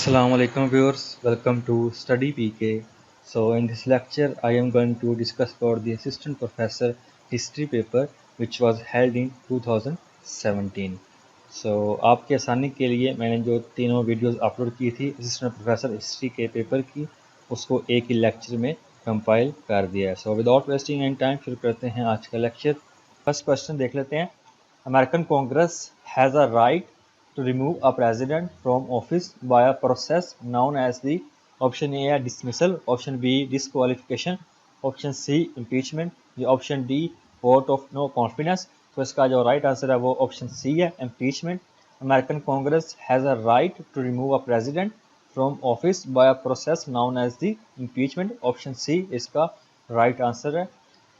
Assalamu alaikum viewers, welcome to Study PK. So in this lecture I am going to discuss about the assistant professor history paper which was held in 2017. So आपकी आसानी के लिए मैंने जो तीनों videos upload की थी assistant professor history के पेपर की, उसको एक ही लेक्चर में कंपाइल कर दिया है. So without wasting any time शुरू करते हैं आज का लेक्चर. फर्स्ट क्वेश्चन देख लेते हैं. American Congress has a right to remove a president from office by a process known as the option A dismissal, option B disqualification, option C impeachment, या option D vote of no confidence. तो इसका जो right answer है वो option C है, impeachment. American Congress has a right to remove a president from office by a process known as the impeachment. Option C इसका right answer है.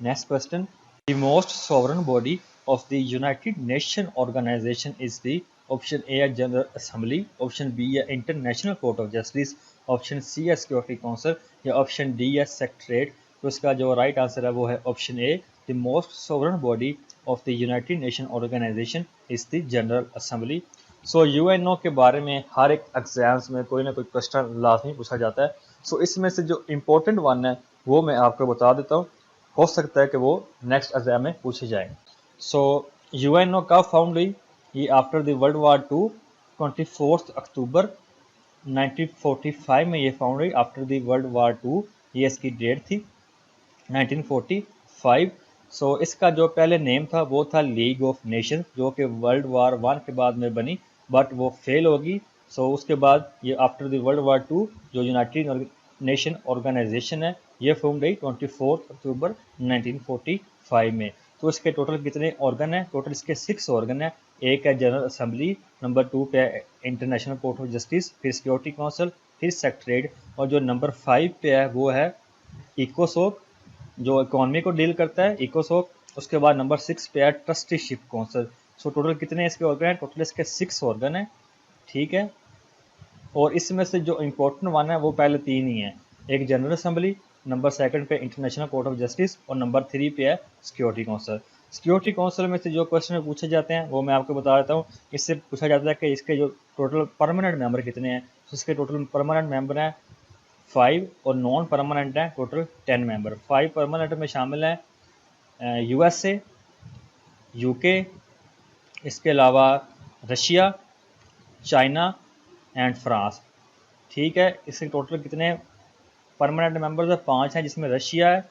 Next question. The most sovereign body of the United Nations organization is the option A General Assembly, option B International Court of Justice, option C Security Council, या option D Secretariat. तो इसका जो right answer है वो है option A. The most sovereign body of the United Nation Organisation is the General Assembly. So UNO के बारे में हर एक एग्जाम्स में कोई ना कोई क्वेश्चन लाजमी पूछा जाता है. सो इसमें से जो इम्पोर्टेंट वन है वो मैं आपको बता देता हूँ, हो सकता है कि वो नेक्स्ट एग्जाम में पूछे जाए. सो यूएनओ कब फाउंड हुई? ये after the world war two 24 October 1945 में ये फाउंड हुई. After the world war two ये इसकी डेट थी 1945. सो इसका जो पहले नेम था वो था लीग ऑफ नेशंस, जो कि वर्ल्ड वार वन के बाद में बनी बट वो फेल होगी. सो उसके बाद ये after the world war two जो यूनाइटेड नेशन ऑर्गेनाइजेशन है ये फॉर्म हुई 24 अक्टूबर 1945 में. तो इसके टोटल कितने ऑर्गन हैं? टोटल इसके 6 ऑर्गन हैं. एक है जनरल असेंबली, नंबर 2 पे इंटरनेशनल कोर्ट ऑफ जस्टिस, फिर सिक्योरिटी काउंसिल, फिर सेक्रेटरीट, और जो नंबर 5 पे है वो है इकोसोक जो इकोनॉमी को डील करता है, इकोसोक. उसके बाद नंबर 6 पे है ट्रस्टीशिप काउंसिल. सो टोटल कितने इसके ऑर्गन हैं? टोटल इसके 6 ऑर्गन हैं. ठीक है, और इसमें से जो इम्पोर्टेंट वन है वो पहले 3 ही हैं. एक जनरल असेंबली, नंबर 2 पे इंटरनेशनल कोर्ट ऑफ जस्टिस, और नंबर 3 पे है सिक्योरिटी काउंसिल. सिक्योरिटी काउंसिल में से जो क्वेश्चन पूछे जाते हैं वो मैं आपको बता देता हूँ. इससे पूछा जाता है कि इसके जो टोटल परमानेंट मेंबर कितने हैं. तो इसके टोटल परमानेंट मेंबर हैं 5 और नॉन परमानेंट हैं टोटल 10 मेंबर. 5 परमानेंट में शामिल हैं यूएसए, यूके, इसके अलावा रशिया, चाइना एंड फ्रांस. ठीक है, इसके टोटल कितने परमानेंट मेंबर्स है? 5 हैं, जिसमें रशिया है,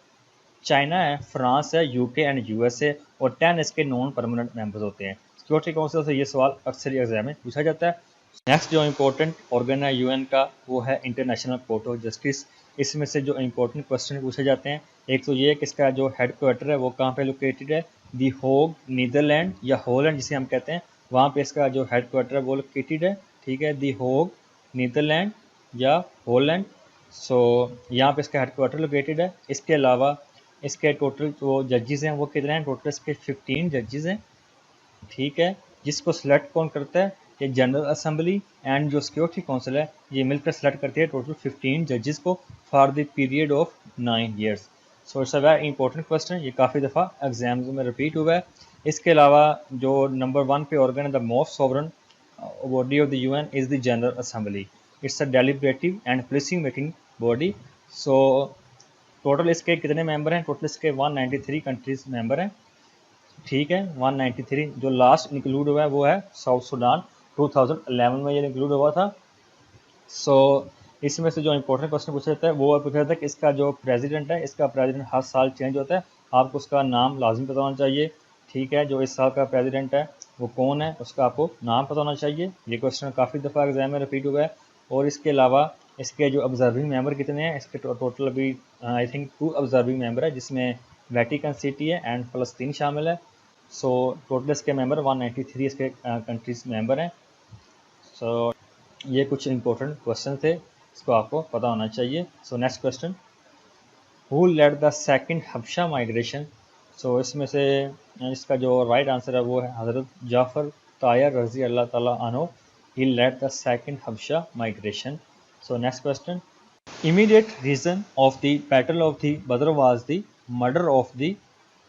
चाइना है, फ्रांस है, यूके एंड यूएसए, और 10 इसके नॉन परमानेंट मेंबर्स होते हैं. सिक्योरिटी काउंसिल से ये सवाल अक्सर एग्जाम में पूछा जाता है. नेक्स्ट जो इम्पोर्टेंट ऑर्गन है यूएन का वो है इंटरनेशनल कोर्ट ऑफ जस्टिस. इसमें से जो इम्पोर्टेंट क्वेश्चन पूछे जाते हैं, एक तो ये कि इसका जो हेड क्वार्टर है वो कहाँ पे लोकेटेड है. दी होग, नीदरलैंड या होलैंड जिसे हम कहते हैं, वहाँ पे इसका जो हेड क्वार्टर है वो लोकेटेड है. ठीक है, दी होग, नीदरलैंड या होलैंड. सो यहाँ पे इसका हेड क्वार्टर लोकेटेड है. इसके अलावा इसके टोटल जो जजेस हैं वो कितने हैं? टोटल इसके 15 जजेस हैं. ठीक है, जिसको सिलेक्ट कौन करता है? ये जनरल असेंबली एंड जो सिक्योरिटी काउंसिल है ये मिलकर सेलेक्ट करती है टोटल 15 जजेस को for the period of 9 years. So it's a very important question, ये काफ़ी दफ़ा एग्जाम्स में रिपीट हुआ है. इसके अलावा जो नंबर 1 पे ऑर्गन है the most sovereign body of the UN is the General assembly. It's a deliberative and policy making body. So total इसके कितने मेंबर हैं? टोटल इसके 193 कंट्रीज मेंबर हैं. ठीक है, 193. जो लास्ट इंक्लूड हुआ है वो है साउथ सूडान, 2011 में ये इंक्लूड हुआ था. सो इसमें से जो इंपॉर्टेंट क्वेश्चन पूछा जाता है वो पूछा जाता है कि इसका जो प्रेसिडेंट है, इसका प्रेसिडेंट हर साल चेंज होता है, आपको उसका नाम लाजमी पता होना चाहिए. ठीक है, जो इस साल का प्रेसिडेंट है वो कौन है उसका आपको नाम पता होना चाहिए. ये क्वेश्चन काफ़ी दफ़ा एग्जाम में रिपीट हुआ है. और इसके अलावा इसके जो ऑब्जर्विंग मेंबर कितने हैं? इसके टोटल अभी आई थिंक 2 ऑब्जर्विंग मेंबर है, जिसमें वेटिकन सिटी है एंड फ़लस्तीन शामिल है. सो टोटल इसके मेंबर 193 इसके कंट्रीज मेंबर हैं. सो ये कुछ इंपॉर्टेंट क्वेश्चन थे, इसको आपको पता होना चाहिए. So next question, who led the second Habasha migration. So इसमें से इसका जो राइट आंसर है वो है हज़रत जाफ़र तायर रज़ी अल्लाह ताला अन्हु. He led the second Habasha migration. So next question, immediate reason of the battle of the Badr was the murder of the.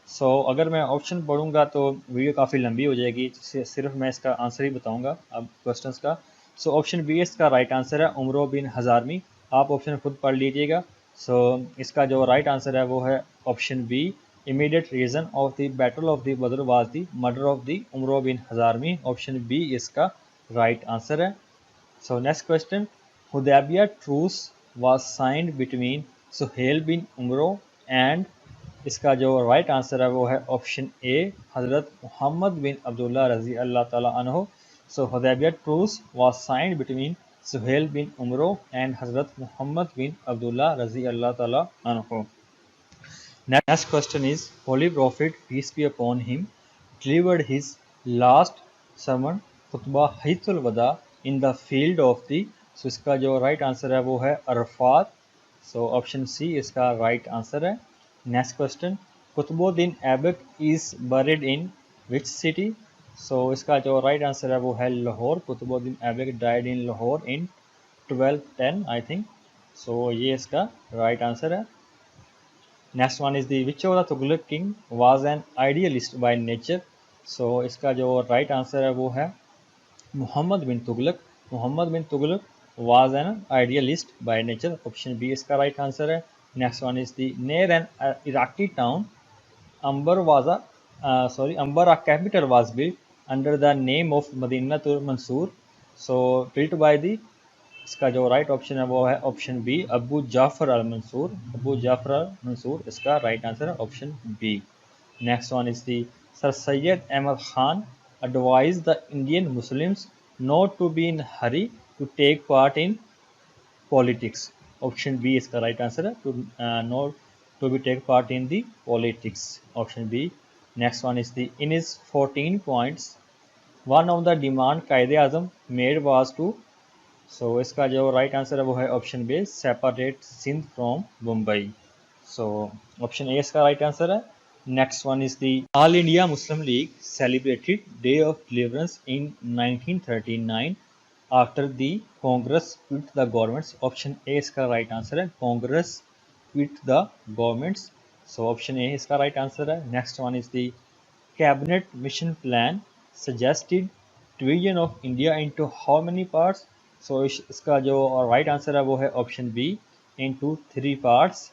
So अगर मैं ऑप्शन पढ़ूंगा तो वीडियो काफ़ी लंबी हो जाएगी, सिर्फ मैं इसका आंसर ही बताऊंगा अब क्वेश्चंस का. सो ऑप्शन बी इसका राइट आंसर है उमरो बिन हजारमी। आप ऑप्शन खुद पढ़ लीजिएगा। सो इसका जो राइट आंसर है वो है option B. Immediate reason of the battle of the Badr was the murder of the Amr bin Hadrami. Option B इसका राइट आंसर है। So next question, Hudaybiya truce was signed between Suhail bin Amr and, इसका जो right answer है वो है option ए हज़रत Muhammad बिन अब्दुल्ला रजी अल्लाह ताला अन्हो। So Hudaybiya truce was signed between Suhail bin Amr and Hazrat Muhammad बिन अब्दुल्ला रजी अल्लाह ताला अन्हो। Next question is, Holy Prophet peace be upon him delivered his last sermon khutbah Hajjatul Wada in the field of the, so इसका जो right answer है वो है अरफात। सो option C इसका right answer है। Next question, Qutbuddin Aibak is buried in which city. So इसका जो right answer है वो है Lahore. Qutbuddin Aibak died in Lahore in 1210 I think. So ये इसका राइट आंसर है। Next one is the which of the Tughlaq king was an idealist by nature. So इसका जो राइट आंसर है वो है Muhammad bin Tughlaq. Muhammad bin Tughlaq was an idealist by nature. Option B इसका right answer है। Next one is the near an Iraqi town Ambar was Ambar a capital was built under the name of Madinatul Mansur. So built by the, इसका जो right option है वो है option B Abu Jafar al Mansur. Abu Jafar al Mansur इसका right answer है option B. Next one is the sir Syed Ahmad Khan advised the Indian Muslims not to be in hurry to take part in politics. Option B इसका right answer है, to not to be take part in the politics. Option B. Next one is the in is 14 points one of the demand Quaid e Azam made was to. So इसका जो right answer है वो है option B separate Sindh from Mumbai. So option A इसका right answer है। Next one is the All India Muslim League celebrated day of deliverance in 1939 after the Congress quit the governments. Option A इसका right answer है, Congress quit the governments. So option A इसका right answer है। Next one is the cabinet mission plan suggested division of India into how many parts. So इसका जो right answer है वो है option B into 3 parts.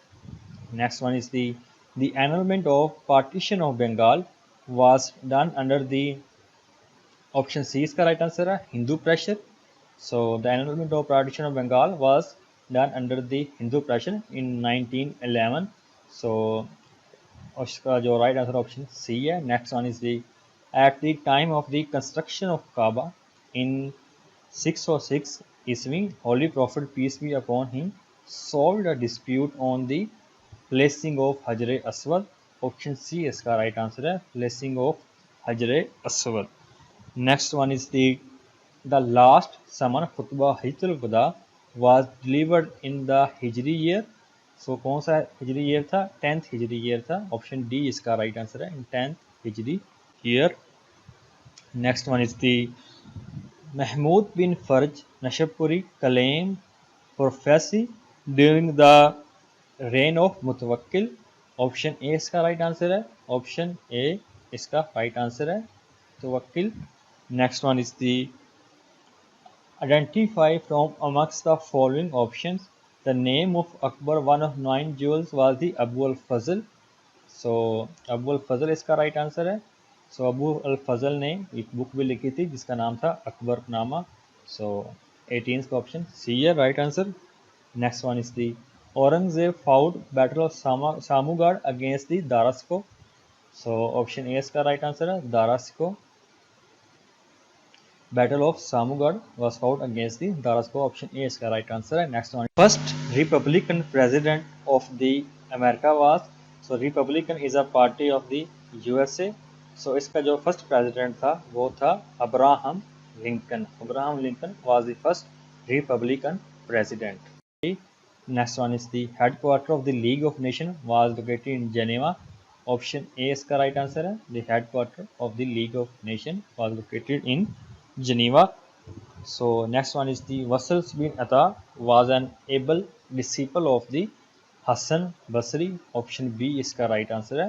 Next one is the enrolment of partition of Bengal was done under the, option C इसका right answer है, Hindu pressure. So the enrolment of partition of Bengal was done under the Hindu pressure in 1911। So उसका जो right answer option C है। Next one is the at the time of the construction of Kaaba in 606 ईस्वी holy prophet peace be upon him solved a dispute on the placing of Hajar Aswad. Option C इसका right answer है, placing of Hajar Aswad. Next one is the last sermon Khutba Hajjatul Wida was delivered in the Hijri year. So कौन सा Hijri year था, 10th Hijri year था। Option D इसका right answer है, 10th Hijri year. Next one is the Mahmud bin Faraj Nishapuri claim prophecy during the reign of Mutawakkil. Option A इसका right answer है, option A इसका right answer है, Mutawakkil. Next one is the identify from amongst the following options the name of Akbar one of 9 jewels was the Abu al Fazl. So Abu al Fazl इसका right answer है। सो अबू अल फजल ने एक book भी लिखी थी जिसका नाम था अकबरनामा। सो 18th का ऑप्शन सी है right answer. Next one is the Aurangzeb fought battle of Samugarh against the Darasco. So option A इसका राइट आंसर है, Darasco. Battle of Samugarh was fought against the Darasco. Option A इसका राइट आंसर है। Next one first Republican president of the America was. So Republican is a party of the USA. So इसका जो first president था वो था Abraham Lincoln. Abraham Lincoln was the first Republican president. Next one is the headquarter of the league of nation was located in Geneva. Option A इसका right answer है, the headquarter of the league of nation was located in Geneva. So next one is the Wasl bin Atta was an able disciple of the Hassan Basri. Option B इसका right answer है।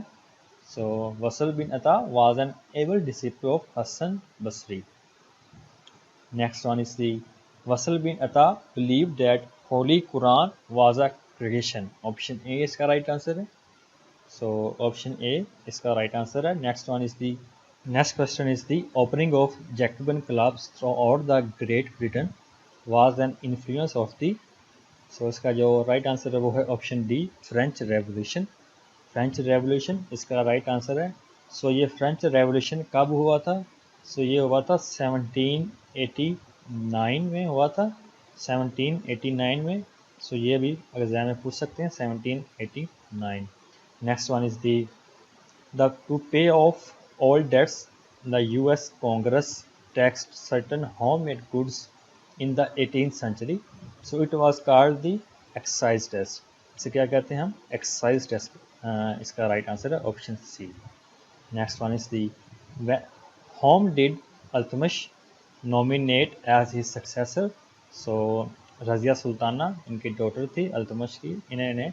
So Wasl bin Atta was an able disciple of Hassan Basri. Next one is the Wasil bin Ata believe that holy Quran was a creation. Option A इसका right answer है। So option A इसका right answer है। Next one is the next question is the opening of Jacobin clubs throughout the Great Britain was an influence of the. So इसका जो right answer है वो है option D, French revolution. French revolution इसका right answer है। So ये French revolution कब हुआ था? सो ये हुआ था 1789 में हुआ था, 1789 में। सो ये भी एग्जाम में पूछ सकते हैं, 1789। Next one is the the to pay off all debts the US Congress taxed certain homemade goods in the 18th century, so it was called the excise test. इसे क्या कहते हैं हम? Excise test. इसका राइट आंसर है option C. Next one is the whom did Iltutmish nominate as his successor. So Razia Sultana इनकी daughter थी अल्तमश की, इन्हें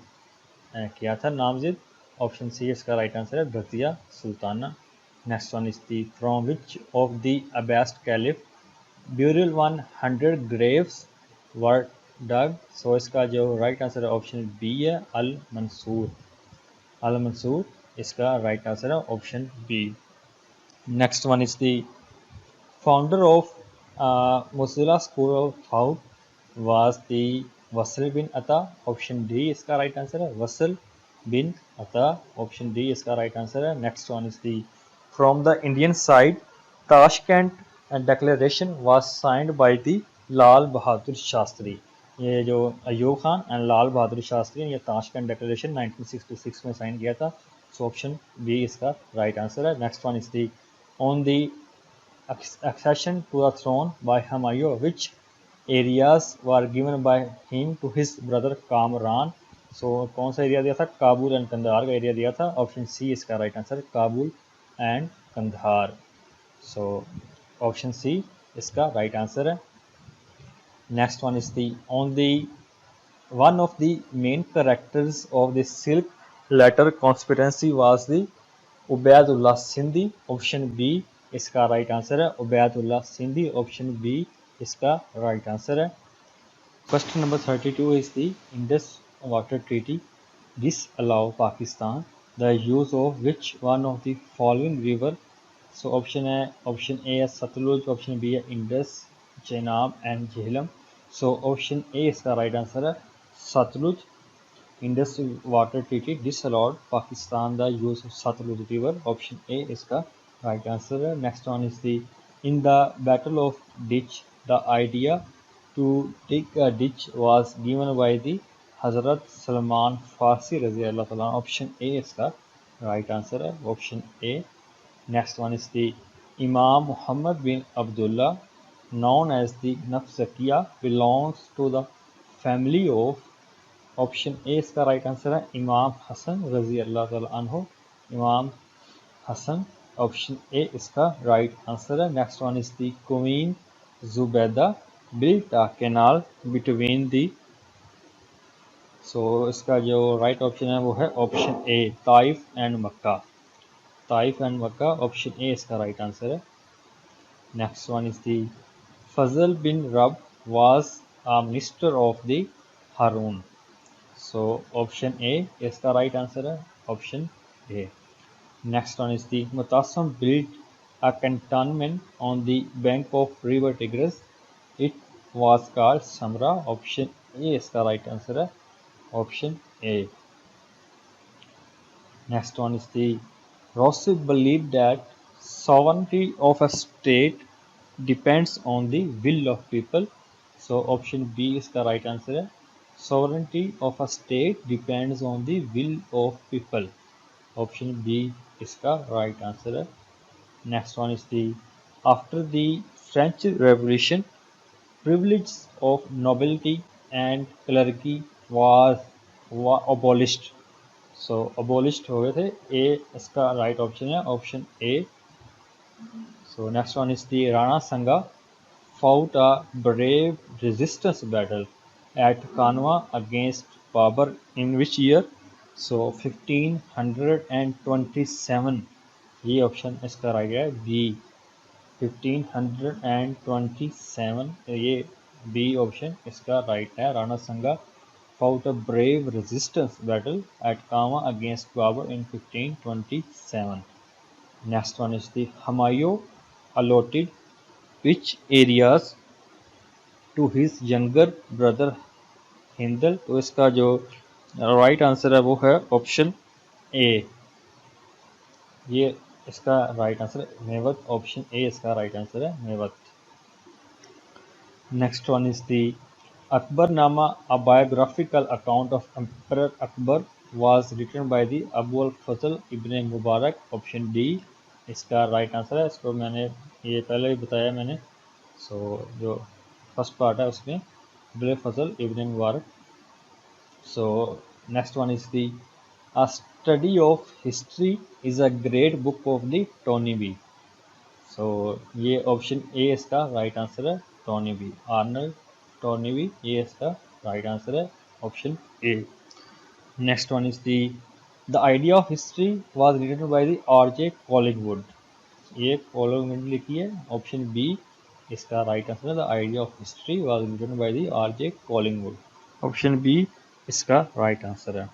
किया था नामजद। ऑप्शन सी इसका राइट आंसर है, Razia Sultana. Next one is the from which of the Abbasid caliph burial 100 graves were dug. So इसका जो राइट आंसर है ऑप्शन बी है, अल मंसूर। अल मंसूर इसका राइट आंसर है option B. Next one is the founder of Mutazila school of thought was the Wasil bin Ata. Option D इसका right answer है, Wasil bin Ata. Option D इसका right answer है। Next one is the from the Indian side Tashkent declaration was signed by the Lal Bahadur Shastri. ये जो Ayub Khan and Lal Bahadur Shastri ये Tashkent declaration 1966 में sign किया था। सो ऑप्शन बी इसका राइट आंसर है। Next one is the on the accession to the throne by Humayun, which areas were given by him to his brother Kamran। सो कौन सा area दिया था? Kabul and Kandahar का एरिया दिया था। ऑप्शन सी इसका राइट आंसर है, Kabul and Kandahar. So option C इसका राइट आंसर है। Next one is the on the one of the main characters of the Silk Letter Conspiracy was the Ubaidullah Sindhi. Option B इसका right answer है, Ubaidullah Sindhi. Option B इसका right answer है। Question number 32 is the Indus water treaty this allow Pakistan the use of which one of the following river. So option है, option A है Sutlej, option B है Indus, Chenab and Jhelum. So option A इसका right answer है, Sutlej. Indus water treaty disallowed Pakistan the use of Satluj river. Option A इसका right answer है। Next one is the in the Battle of Ditch the idea to dig a ditch was given by the Hazrat Salman Farsi रज़ी अल्लाह तआला। Option A इसका right answer है, option A। Next one is the Imam Muhammad bin Abdullah known as the Nafsakiya belongs to the family of। Option A इसका right answer है, इमाम हसन रजी अल्लाह तआला अन्हु, इमाम हसन। ऑप्शन ए इसका राइट आंसर है। Next one is the queen Zubaida built a canal between the. So इसका जो राइट ऑप्शन है वो है option A, Taif and Mecca. Taif and Mecca, option A इसका राइट आंसर है। Next one is the Fazl bin Rab was a minister of the Harun. So option A इसका right answer है, option A. Next one is the Mutasim built a cantonment on the bank of river Tigris, it was called Samarra. Option A इसका right answer है, option A. Next one is the रोसिब believe that sovereignty of a state depends on the will of people। So option B इसका right answer है, sovereignty of a state depends on the will of people। Option B इसका right answer है। Next one is the after the French revolution privilege of nobility and clergy was abolished। So abolished हो गए थे। A इसका right option है, option A. So next one is the Rana Sanga fought a brave resistance battle at Kanwa against Babur in which year? So 1527। ये option इसका right है B, 1527। ये B option इसका राइट है। Rana Sanga fought a brave resistance battle at Kama against Babur in 1527. Next one is the Humayun allotted which areas to his younger brother Hindal। तो इसका जो right answer है वो है ऑप्शन ए। ये इसका राइट आंसर है मेवत। ऑप्शन ए इसका राइट आंसर है Mewat. Next one is the Akbarnama, a biographical account of Emperor Akbar, was written by the Abu al-Fazl ibn Mubarak। Option D इसका right answer है। इसको मैंने ये पहले भी बताया मैंने। जो फर्स्ट पार्ट है उसमें Abul Fazl ibn Mubarak. Next one is the A study of history is a great book of the Tony B। ये ऑप्शन ए इसका राइट आंसर है। Toynbee, Arnold Toynbee, ये इसका राइट आंसर है option A. Next one is the idea of history was written by the R J. Collingwood. ये Collingwood लिखी है। Option B इसका राइट आंसर है। The idea of history was written by the R J. Collingwood. Option B इसका right answer है।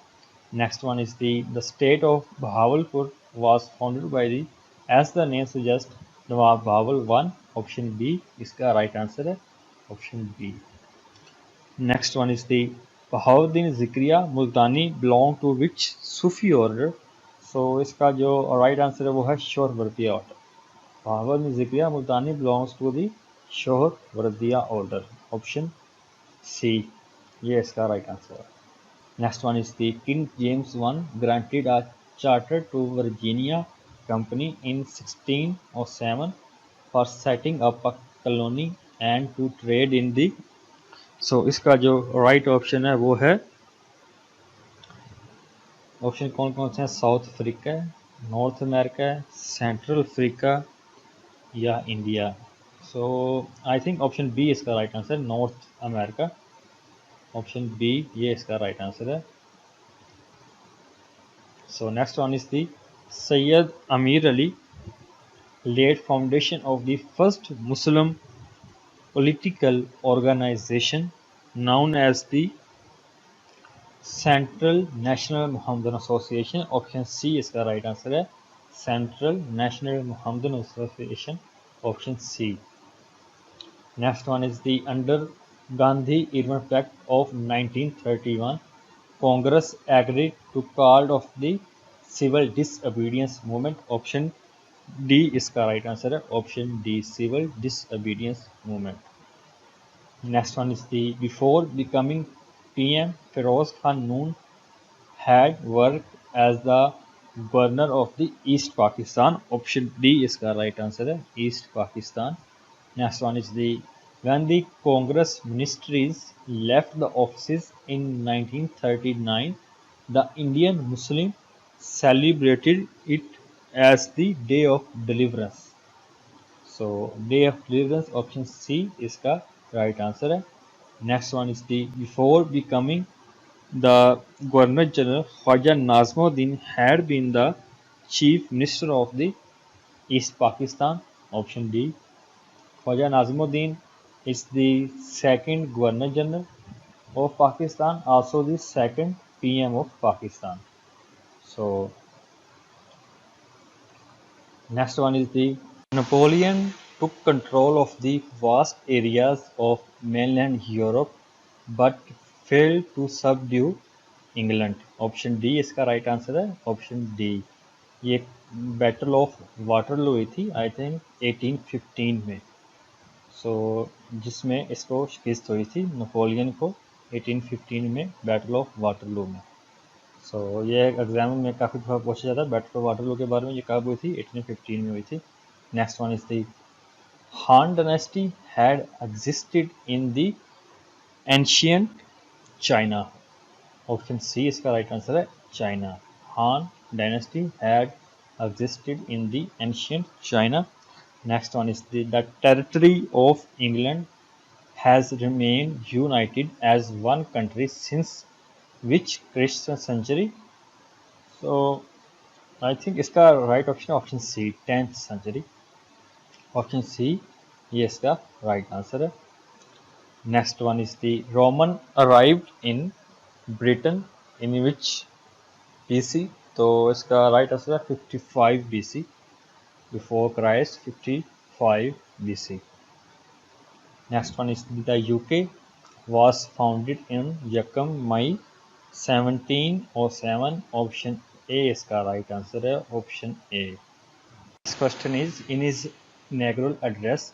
Next one is the state of Bahawalpur was founded by the as the name suggest Nawab Bahawal one. Option B इसका right answer है। Option B. Next one is Bahauddin Zakariya Multani belong to which Sufi order. इसका जो right answer है वो है Suhrawardiya order. Bahauddin Zakariya Multani belongs to the Suhrawardiya order. Option C ये इसका right answer है। Next one is King James one granted a charter to Virginia company in 1607 for setting up a colony and to trade in the. इसका जो right option है वो है option कौन कौन से हैं? साउथ अफ्रीका है, नॉर्थ अमेरिका है, सेंट्रल अफ्रीका या India. I think option B इसका right answer, North America. Option B ये इसका राइट आंसर है। Next one is Sayyid Amir Ali laid foundation of the first Muslim political organization known as the Central National Muhammadan Association। Option C इसका right answer है। Central National Muhammadan Association. Option C. Next one is under Gandhi Irwin pact of 1931 Congress agree to call off the civil disobedience movement. Option D इसका right answer है। Option D civil disobedience movement. Next one is before becoming PM Feroz Khan Noon had worked as the governor of the East Pakistan। Option D इसका right answer है, east Pakistan. Next one is when the Congress ministries left the offices in 1939 the Indian Muslim celebrated it as the Day of Deliverance। Day of Deliverance option C इसका right answer है। Next one is before becoming the governor general Khawaja Nazimuddin had been the chief minister of the East Pakistan. Option D Khawaja Nazimuddin is the second Governor General of Pakistan, also the second PM of Pakistan। Next one is Napoleon took control of the vast areas of mainland Europe but failed to subdue England। Option D इसका right answer है। Option D ये battle of Waterloo हुई थी I think 1815 में। जिसमें इसको शिकस्त हुई थी नेपोलियन को 1815 में बैटल ऑफ वाटरलू में। ये एग्जाम में काफ़ी दफ़ा पूछा जाता है बैटल ऑफ वाटरलू के बारे में। ये कब हुई थी? 1815 में हुई थी। Next one is Han dynasty had existed in the ancient China। Option C इसका राइट आंसर है, China. Han dynasty had existed in the ancient China। Next one is the territory of England has remained united as one country since which Christian century? I think इसका right option option C 10th century। Option C ये इसका right answer है। Next one is the Roman arrived in Britain in which BC। तो इसका right answer है 55 BC, before Christ, 55 BC। Next one is the UK was founded in Yakam May 1707। Option A इसका right answer है, option A. Next question is, in his inaugural address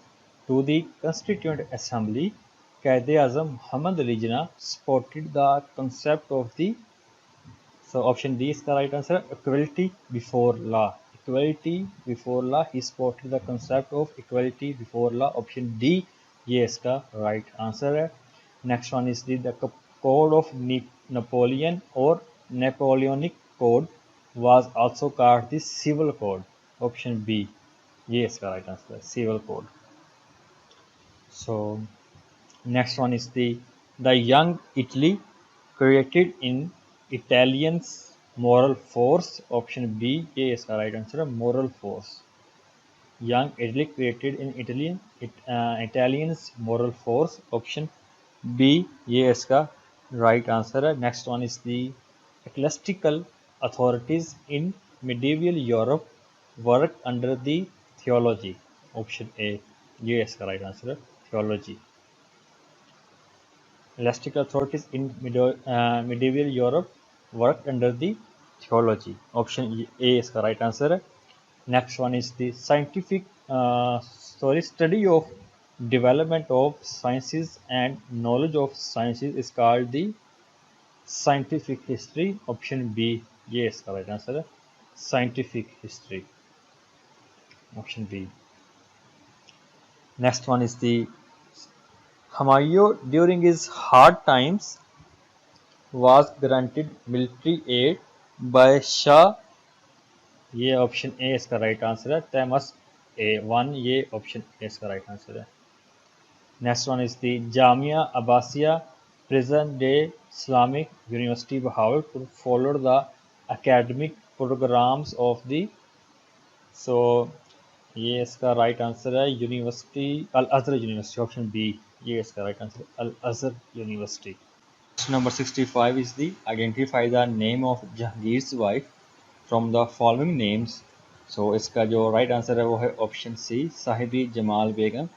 to the Constituent Assembly, Quaid-e-Azam Muhammad Ali Jinnah supported the concept of the, so option D is the right answer, equality before law. Equality before law, he supported the concept of equality before law. Option D, ये इसका right answer है। Next one is the code of Napoleon or Napoleonic code was also called the civil code। Option B, ये इसका right answer है, civil code. So next one is the Young Italy created in Italians moral force. Option B, ये इसका right answer है, moral force. Young Italy created in Italians moral force. Option B, ये इसका right answer है। Next one is the ecclesiastical authorities in medieval Europe worked under the theology। Option A, ये इसका right answer है, theology। ecclesiastical authorities in medieval Europe worked under the theology। Option A इसका right answer है। Next one is the scientific study of development of sciences and knowledge of sciences is called the scientific history। Option B, ये इसका right answer है, scientific history। Option B. Next one is the Humayun during his hard times was granted military aid by Shah। ये option A इसका right answer है, Taimus-I। ये option A इसका right answer है। Next one is the Jamia Abbasia present day Islamic university Bahawalpur followed the academic programs of the, so ये इसका right answer है, university Al Azhar university. Option B, ये इसका राइट आंसर है, Al Azhar university. Number 65 is the identify the name of Jahangir's wife from the following names. सो इसका जो right answer है वो है ऑप्शन सी, साहिबी जमाल बेगम।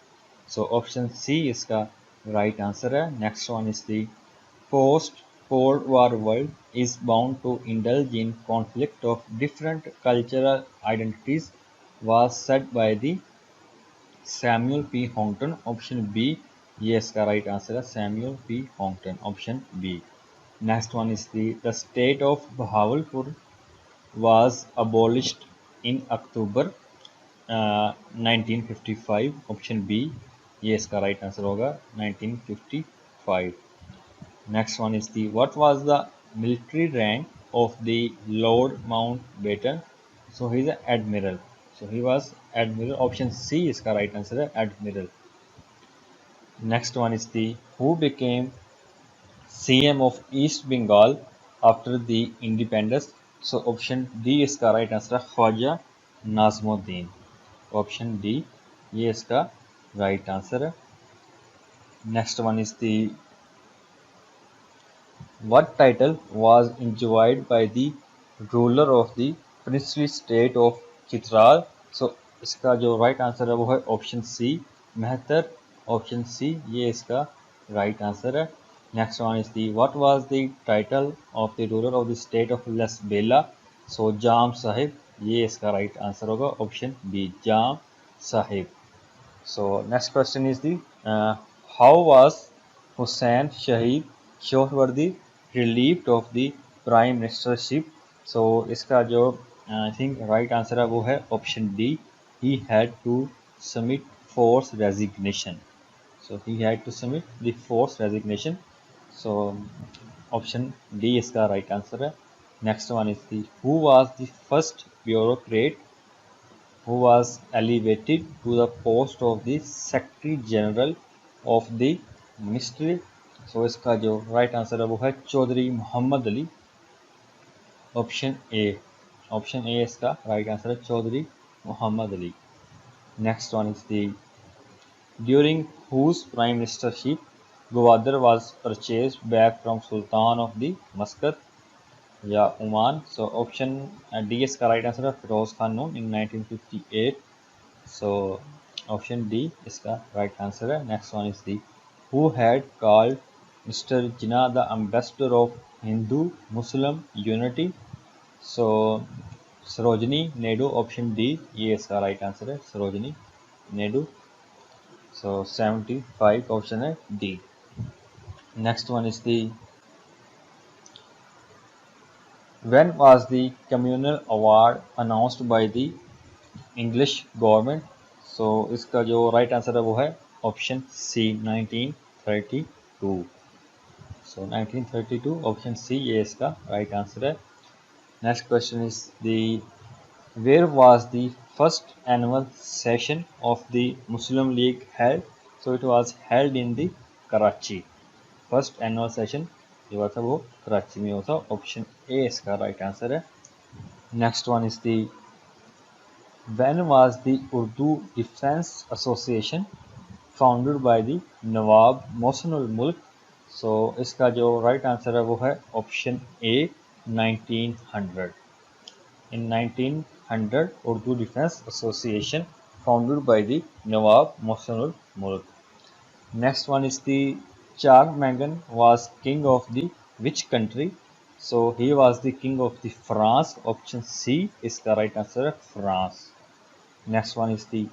सो ऑप्शन सी इसका राइट आंसर है। Next one is the post cold war world is bound to indulge in conflict of different cultural identities was said by the Samuel P. Huntington। Option B, ये इसका right answer है, Samuel P. Huntington। Option B. Next one is the state of Bahawalpur was abolished in October 1955। Option B, ये इसका right answer होगा, 1955। Next one is the what was the military rank of the Lord Mountbatten। So he is an admiral। So he was admiral। Option C इसका right answer है, admiral। Next one is the who became CM of East Bengal after the independence। So option D इसका right answer है, Khwaja नाज़मुद्दीन। Option D, ये इसका right answer है। Next one is the what title was enjoyed by the ruler of the princely state of Chitral. सो इसका जो right answer है वो है ऑप्शन सी, मेहतर। ऑप्शन सी, ये इसका राइट आंसर है। Next one is the what was the title of the ruler of the state of Lasbela. So Jam Sahib, ये इसका राइट आंसर होगा, option B, Jam Sahib. So next question is the how was Hussain Shaheed Suhrawardy relieved of the prime ministership। so इसका जो I think right answer है वो है option D, he had to submit forced resignation। so he had to submit the forced resignation। so option D इसका right answer है। Next one is the who was the first bureaucrat who was elevated to the post of the secretary general of the ministry। So इसका जो right answer है वो है Chaudhry Mohammad Ali. Option A, option A इसका right answer है, Chaudhry Mohammad Ali. Next one is the during whose prime ministership Gwadar was purchased back from Sultan of the Muscat या Oman. So option D is the right answer of Firoz Khan Noon in 1958. So option D is the right answer. Next one is the who had called Mr. Jinnah the ambassador of Hindu Muslim unity. So Sarojini Naidu, option D, ये इसका right answer है Sarojini Naidu. So 75 option है D. Next one is the when was the communal award announced by the English government? So इसका जो right answer है वो है option C 1932. So 1932 option C ये इसका right answer है. Next question is the where was the first annual session of the Muslim League held? So it was held in the Karachi. First annual session जो हुआ था वो कराची में हुआ था. ऑप्शन ए इसका राइट आंसर है. Next one is the when was the Urdu Defense Association founded by the नवाब मोहसिनुल मुल्क? सो इसका जो राइट आंसर है वो है option A 1900. In 1900 Urdu Defense Association founded by the Nawab Mohsinul Mulk. Next one is the Charlemagne was king of the which country? So he was the king of the France. Option C is the right answer. France. Next one is the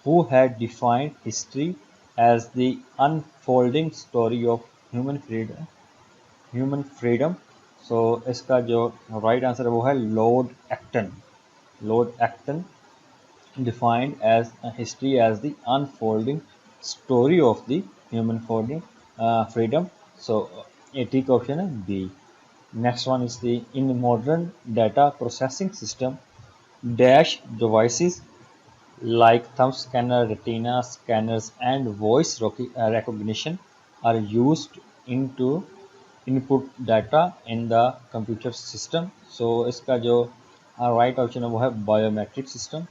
who had defined history as the unfolding story of human freedom. So इसका जो right answer है वो है Lord Acton. Lord Acton defined as a history as the unfolding story of the human freedom. So 80 option है B. Next one is the in modern data processing system dash devices like thumb scanner, retina scanners and voice recognition are used into input data in the computer system. So इसका जो right option है वो है biometric system.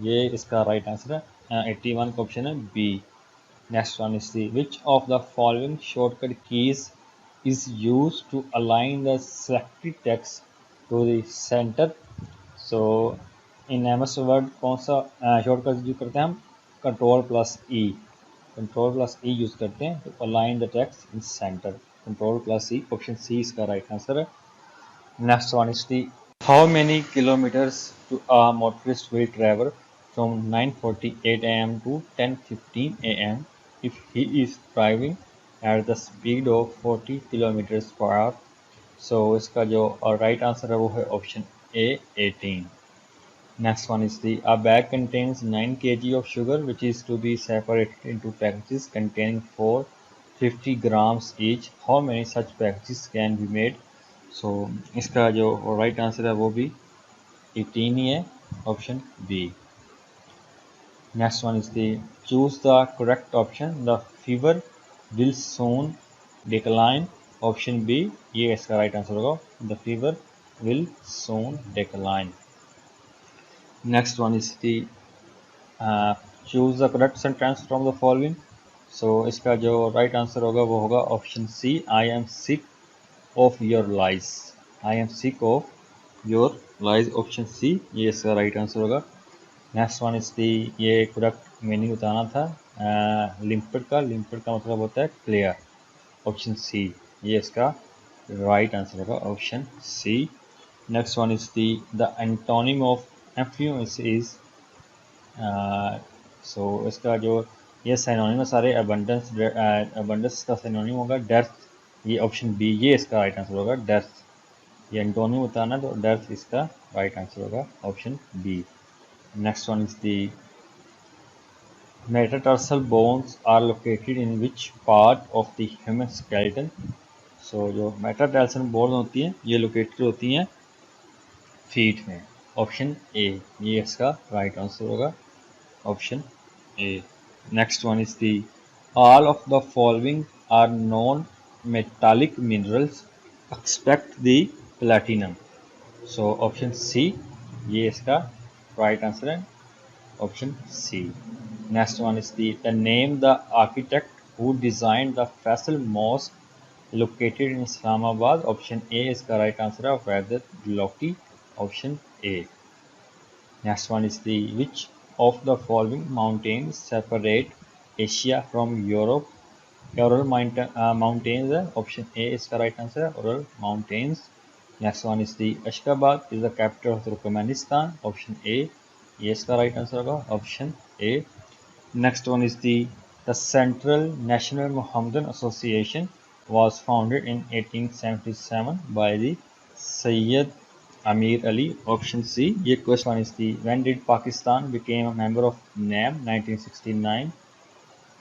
ये इसका right answer है. 81 का option है B. Next one is the which of the following shortcut keys is used to align the selected text to the center? So in MS Word कौन सा shortcut यूज करते हैं हम? Control+E यूज करते हैं to align the text in center. Control+E option C इसका right answer है. Next one is the how many kilometers to a motorist will travel from 9:48 a.m. to 10:15 a.m. if he is driving at the speed of 40 kilometers per hour. So इसका जो right answer है वो है option A 18. Next one is the a bag contains 9 kg of sugar which is to be separated into packages containing 450 grams each. How many such packages can be made? So इसका जो right answer है वो भी 18 ही है, option B. Next one is the choose the correct option. The fever will soon decline. Option B ये इसका right answer होगा. The fever will soon decline. Next one is the choose the correct sentence from the following. So इसका जो right answer होगा वो होगा option C. I am sick of your lies. I am sick of your lies. Option C ये इसका right answer होगा. Next one is the ये correct meaning बताना था limpid का मतलब होता है clear. Option C ये इसका right answer होगा option C. Next one is the antonym of affluence is so इसका जो ये सिनोनिम है सारे abundance का सिनोनिम होगा डेथ. ये ऑप्शन बी ये इसका राइट आंसर होगा डेथ. ये एंटोनिम होता है ना तो डेथ इसका राइट आंसर होगा option B. Next one is the metatarsal bones are located in which part of the human skeleton? So जो metatarsal bones होती हैं ये लोकेटेड होती हैं फीट में. ऑप्शन ए ये इसका राइट आंसर होगा option A. Next one is the all of the following are non metallic minerals expect the platinum. So option C ये इसका राइट आंसर है option C. Next one is the name the architect who designed the Faisal Mosque located in Islamabad? Option A इसका right answer है Wahdat Diloki. Option A. Next one is the which of the following mountains separate Asia from Europe? Ural Mountains है. Option A इसका right answer है Ural Mountains. Next one is the Ashgabat is the capital of Turkmenistan. Option A. ये इसका right answer होगा. Option A. Next one is the Central National Mohammedan Association was founded in 1877 by the Sayyid Amir Ali. Option C. ये question one is the when did Pakistan became a member of NAM? 1969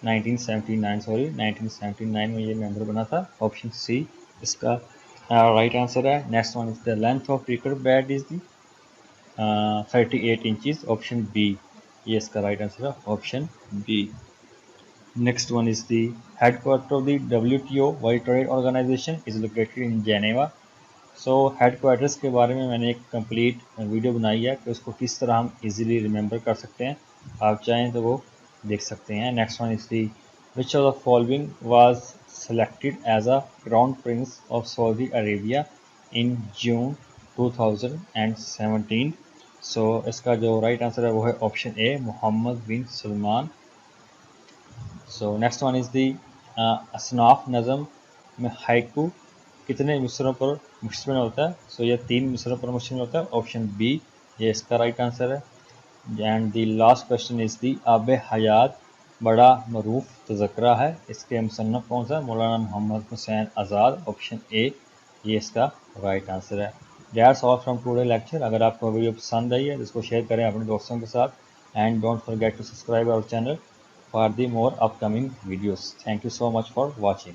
1979 sorry 1979 में ये member बना था. Option C इसका right answer है. Next one is the length of cricket bat is the 38 inches. Option B. ये इसका right answer है. Option B. Next one is the headquarters of the WTO World Trade Organization is located in Geneva. So headquarters के बारे में मैंने एक complete video बनाई है कि उसको किस तरह हम easily remember कर सकते हैं. आप चाहें तो वो देख सकते हैं. Next one is the which of the following was selected as a crown prince of Saudi Arabia in June 2017. So इसका जो right answer है वो है option A Mohammed bin Salman. So next one is the असनाफ नज़म में haiku कितने मिसरों पर मुश्तमिल होता है? So ये 3 मिसरों पर मुश्तमिल होता है. ऑप्शन बी ये इसका राइट आंसर है. And the last question is दी आब हयात बड़ा मरूफ तज़करा है, इसके मुसन्नफ़ कौन सा? मौलाना मोहम्मद हुसैन आज़ाद. ऑप्शन ए ये इसका राइट आंसर है. That's all from today lecture. अगर आपको वीडियो पसंद आई है तो इसको शेयर करें अपने दोस्तों के साथ. And don't forget to subscribe our channel for the more upcoming videos. Thank you so much for watching.